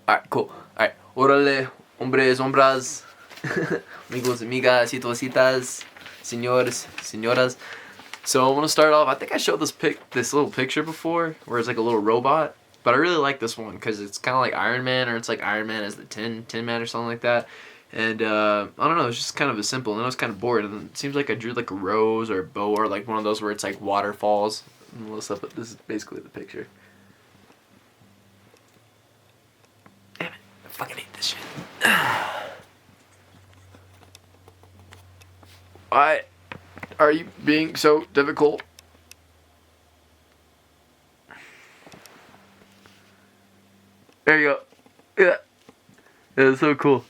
Alright, cool. Alright. Orale, hombres, hombras, amigos, amigas, citas, señores, señoras. So I'm gonna start off. I think I showed this little picture before, where it's like a little robot. But I really like this one because it's kind of like Iron Man, or it's like Iron Man as the Tin Man or something like that. And I don't know, it's just kind of a simple. And I was kind of bored. And it seems like I drew like a rose or a bow or like one of those where it's like waterfalls and all this stuff. But this is basically the picture. Damn it! I fucking hate this shit. Why are you being so difficult? There you go. Yeah. Yeah, it's so cool.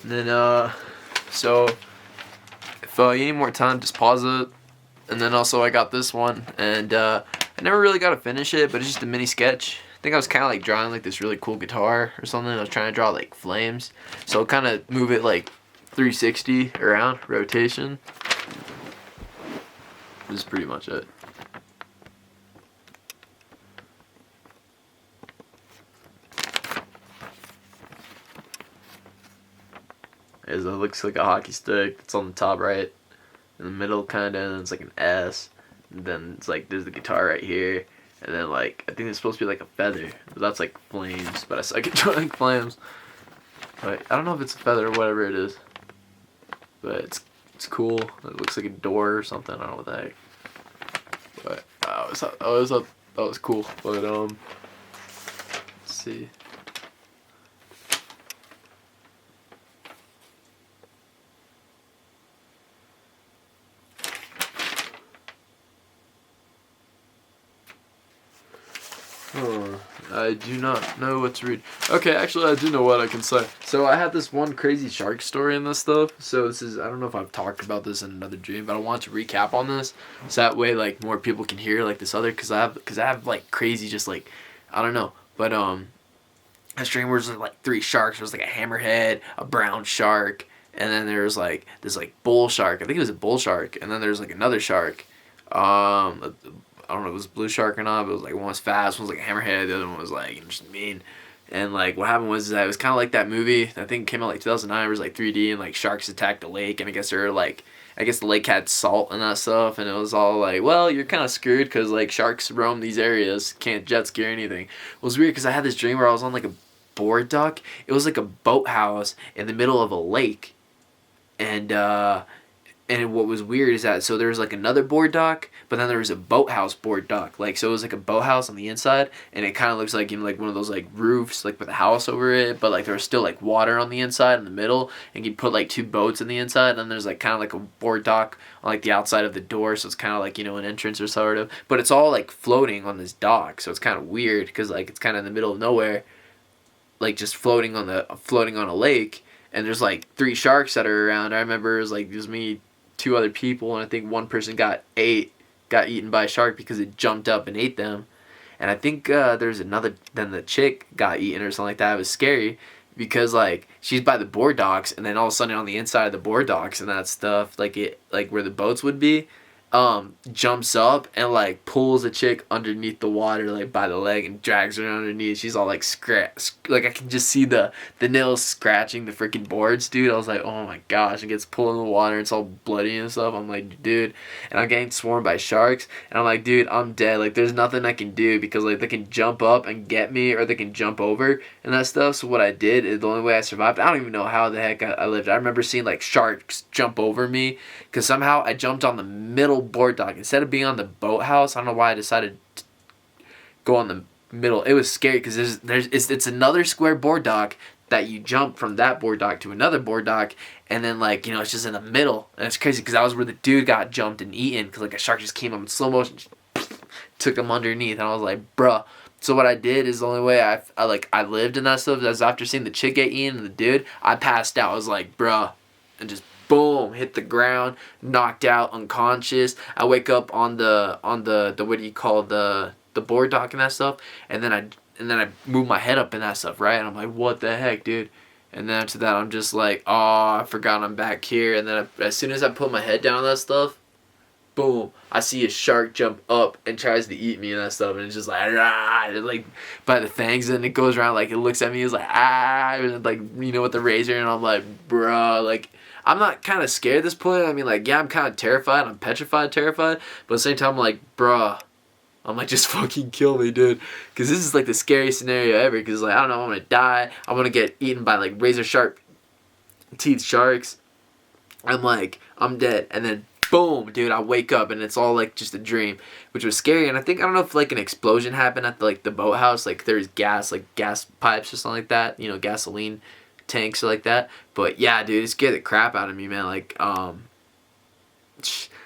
And then, so, if you need more time, just pause it. And then also I got this one, and I never really got to finish it, but it's just a mini sketch. I think I was kind of like drawing like this really cool guitar or something. I was trying to draw like flames, so I'll kind of move it like 360 around, rotation. This is pretty much it. It looks like a hockey stick. It's on the top right, in the middle kind of, and it's like an S. And then it's like there's the guitar right here, and then like I think it's supposed to be like a feather, but that's like flames. But I suck at drawing flames. But I don't know if it's a feather or whatever it is. But it's cool. It looks like a door or something. I don't know what the heck. But I always thought that was cool. But let's see. I do not know what to read. Okay, actually I do know what I can say. So I had this one crazy shark story in this stuff. So this is, I don't know if I've talked about this in another dream, but I want to recap on this. So that way like more people can hear like this other, cause I have like crazy just like, I don't know. But this dream was like 3 sharks. There was like a hammerhead, a brown shark, and then there was like this like bull shark. I think it was a bull shark. And then there's like another shark. I don't know if it was blue shark or not, but it was like one was fast, one was like a hammerhead, the other one was like just mean. And like what happened was that it was kind of like that movie. I think it came out like 2009. It was like 3D, and like sharks attacked the lake, and I guess the lake had salt and that stuff, and it was all like, well, you're kind of screwed because like sharks roam these areas, can't jet ski or anything. It was weird because I had this dream where I was on like a board dock. It was like a boathouse in the middle of a lake, and what was weird is that, so there was like another board dock, but then there was a boathouse board dock. Like, so it was like a boathouse on the inside, and it kind of looks like, you know, like one of those like roofs, like with a house over it, but like there was still like water on the inside in the middle, and you put like 2 boats in the inside, and then there's like kind of like a board dock on like the outside of the door, so it's kind of like, you know, an entrance or sort of, but it's all like floating on this dock, so it's kind of weird, because like it's kind of in the middle of nowhere, like just floating on a lake, and there's like 3 sharks that are around. I remember it was like just me, 2 other people, and I think one person got eaten by a shark because it jumped up and ate them. And I think there's another, then the chick got eaten or something like that. It was scary because like she's by the board docks, and then all of a sudden on the inside of the board docks and that stuff, like where the boats would be, jumps up and like pulls a chick underneath the water, like by the leg, and drags her underneath. She's all like like I can just see the nails scratching the freaking boards, dude. I was like, oh my gosh, and gets pulled in the water, and it's all bloody and stuff. I'm like, dude, and I'm getting swarmed by sharks, and I'm like, dude, I'm dead. Like there's nothing I can do because like they can jump up and get me, or they can jump over and that stuff. So what I did is the only way I survived. I don't even know how the heck I lived. I remember seeing like sharks jump over me because somehow I jumped on the middle board dock instead of being on the boathouse. I don't know why I decided to go on the middle. It was scary because it's another square board dock that you jump from that board dock to another board dock, and then like, you know, it's just in the middle, and it's crazy because that was where the dude got jumped and eaten because like a shark just came up in slow motion, took him underneath, and I was like, bruh. So what I did is the only way I lived in that stuff is after seeing the chick get eaten and the dude, I passed out. I was like, bruh, and just boom, hit the ground, knocked out, unconscious. I wake up on the what do you call the board dock and that stuff, and then I move my head up and that stuff, right? And I'm like, what the heck, dude? And then after that, I'm just like, oh, I forgot I'm back here. And then as soon as I put my head down on that stuff, boom, I see a shark jump up and tries to eat me and that stuff. And it's just like, ah, like by the fangs. And it goes around, like, it looks at me, it's like, ah, and like, you know, with the razor. And I'm like, bruh, like, I'm not kind of scared at this point. I mean, like, yeah, I'm kind of terrified. I'm petrified, terrified. But at the same time, I'm like, bruh, I'm like, just fucking kill me, dude. Because this is like the scariest scenario ever. Because, like, I don't know, I'm going to die. I'm going to get eaten by, like, razor sharp teeth sharks. I'm like, I'm dead. And then, boom, dude, I wake up and it's all, like, just a dream. Which was scary. And I don't know if, like, an explosion happened at, the boathouse. Like, there's gas, like, gas pipes or something like that. You know, gasoline tanks or like that. But, yeah, dude, it scared the crap out of me, man. Like,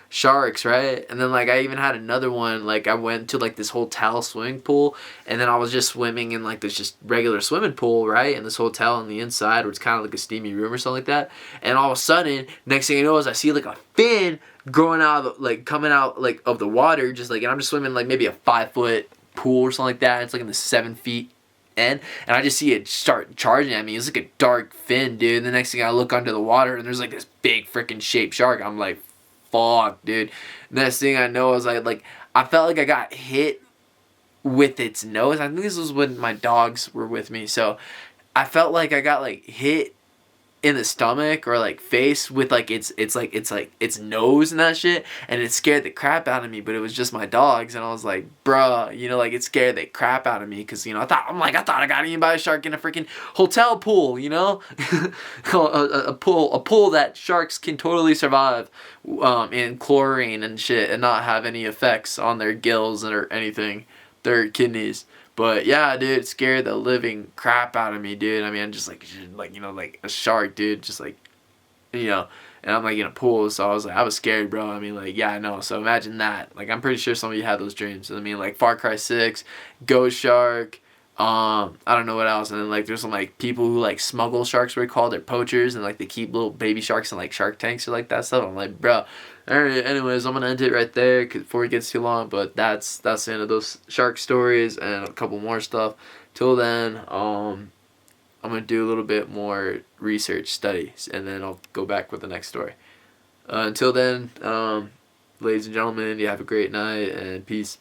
sharks, right? And then, like, I even had another one. Like, I went to, like, this hotel swimming pool, and then I was just swimming in, like, this just regular swimming pool, right? In this hotel on the inside, where it's kind of like a steamy room or something like that. And all of a sudden, next thing you know is I see, like, a fin growing out of, like, coming out, like, of the water, just, like, and I'm just swimming, like, maybe a 5-foot pool or something like that. It's, like, in the 7 feet end, and I just see it start charging at me. It's like a dark fin, dude. And the next thing I look under the water, and there's, like, this big freaking shaped shark. I'm like, fuck, dude. Next thing I know is I felt like I got hit with its nose. I think this was when my dogs were with me, so I felt like I got, like, hit in the stomach or, like, face with, like, its nose and that shit, and it scared the crap out of me. But it was just my dogs, and I was like, bruh, you know, like, it scared the crap out of me, because, you know, I thought I got eaten by a shark in a freaking hotel pool, you know. a pool that sharks can totally survive in chlorine and shit and not have any effects on their gills or anything, their kidneys. But yeah, dude, it scared the living crap out of me, dude. I mean, I'm just like, you know, like a shark, dude, just like, you know, and I'm like in a pool, so I was scared, bro. I mean, like, yeah, I know. So imagine that. Like, I'm pretty sure some of you had those dreams. I mean, like Far Cry 6, Ghost Shark, I don't know what else. And then, like, there's some, like, people who, like, smuggle sharks, what we call, they're poachers, and, like, they keep little baby sharks in, like, shark tanks or like that stuff. I'm like, bro. Alright, anyways, I'm gonna end it right there before it gets too long. But that's the end of those shark stories and a couple more stuff. Till then, I'm gonna do a little bit more research studies, and then I'll go back with the next story. Until then, ladies and gentlemen, you have a great night, and peace.